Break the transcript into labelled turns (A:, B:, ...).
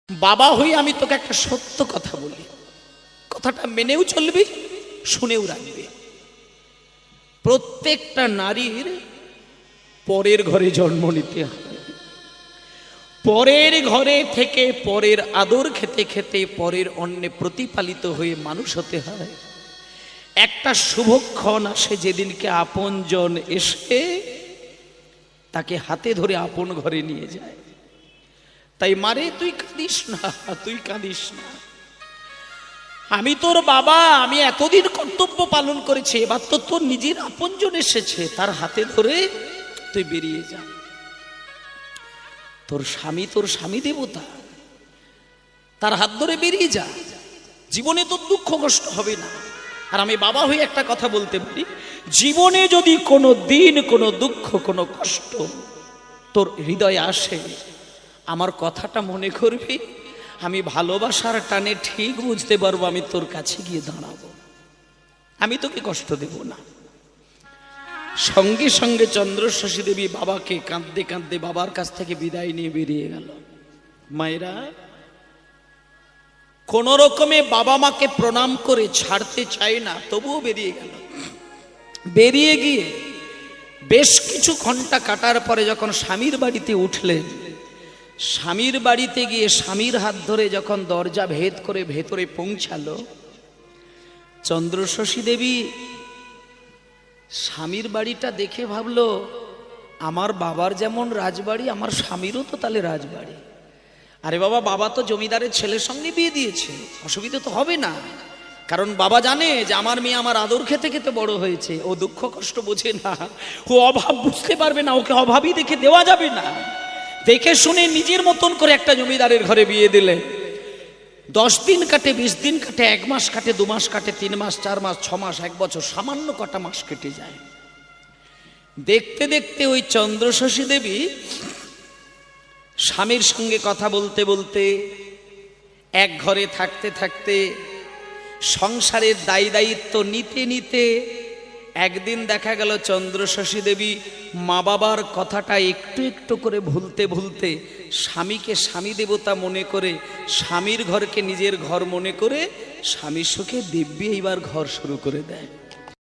A: বাবা হই আমি তোকে একটা সত্য কথা বলি, কথাটা মেনেও চলবি, শুনেও রাখবি। প্রত্যেকটা নারীর পরের ঘরে জন্ম নিতে হয়। পরের ঘরে থেকে পরের আদর খেতে খেতে পরের অন্নে প্রতিপালিত হয়ে মানুষ হতে হয়। একটা শুভক্ষণ আসে যেদিনকে আপনজন এসে তাকে হাতে ধরে আপন ঘরে নিয়ে যায়। তাই মারে তুই কাঁদিস না, তুই কাঁদিস না, আমি তোর বাবা, আমি এতদিন কর্তব্য পালন করেছি, এবার তো তোর নিজের আপনজন এসেছে, তার হাতে ধরে তুই বেরিয়ে যা। তোর স্বামী দেবতা, তার হাত ধরে বেরিয়ে যা, জীবনে তোর দুঃখ কষ্ট হবে না। আর আমি বাবা হয়ে একটা কথা বলতে পারি, জীবনে যদি কোনো দিন কোনো দুঃখ কোনো কষ্ট তোর হৃদয়ে আসে, আমার কথাটা মনে করবি, আমি ভালোবাসার টানে ঠিক বুঝতে পারবো, আমি তোর কাছে গিয়ে দাঁড়াবো, আমি তোকে কষ্ট দেব না। সঙ্গে সঙ্গে চন্দ্রশশী দেবী বাবাকে কাঁদতে কাঁদতে বাবার কাছ থেকে বিদায় নিয়ে বেরিয়ে গেল। মায়েরা কোন রকমে বাবা মাকে প্রণাম করে ছাড়তে চায় না, তবুও বেরিয়ে গেল। বেরিয়ে গিয়ে বেশ কিছু ঘন্টা কাটার পরে যখন স্বামীর বাড়িতে উঠলেন, স্বামীর বাড়িতে গিয়ে স্বামীর হাত ধরে যখন দরজা ভেদ করে ভেতরে পৌঁছালো, চন্দ্রশশী দেবী স্বামীর বাড়িটা দেখে ভাবলো, আমার বাবার যেমন রাজবাড়ি, আমার স্বামীরও তো তাহলে রাজবাড়ি। আরে বাবা, বাবা তো জমিদারের ছেলের সঙ্গে বিয়ে দিয়েছে, অসুবিধা তো হবে না, কারণ বাবা জানে যে আমার মেয়ে আমার আদর খেতে খেতে বড় হয়েছে, ও দুঃখ কষ্ট বোঝে না, ও অভাব বুঝতে পারবে না, ওকে অভাবই দেখে দেওয়া যাবে না। দেখে শুনে নিজের মতন করে একটা জমিদারের ঘরে বিয়ে দিলেন। 10 দিন কাটে, 20 দিন কাটে, 1 মাস কাটে, 2 মাস কাটে, 3 মাস, 4 মাস, 6 মাস, 1 বছর, সামান্য কটা মাস কেটে যায়। দেখতে দেখতে ওই চন্দ্রশশী দেবী স্বামীর সঙ্গে কথা বলতে বলতে, এক ঘরে থাকতে থাকতে, সংসারের দায়ী দায়িত্ব নিতে নিতে একদিন দেখা গেল চন্দ্রশশী দেবী মা বাবার কথাটা একটু একটু করে ভুলতে ভুলতে স্বামীকে স্বামী দেবতা মনে করে, স্বামীর ঘরকে নিজের ঘর মনে করে স্বামীর সুখে দিব্যি এইবার ঘর শুরু করে দেয়।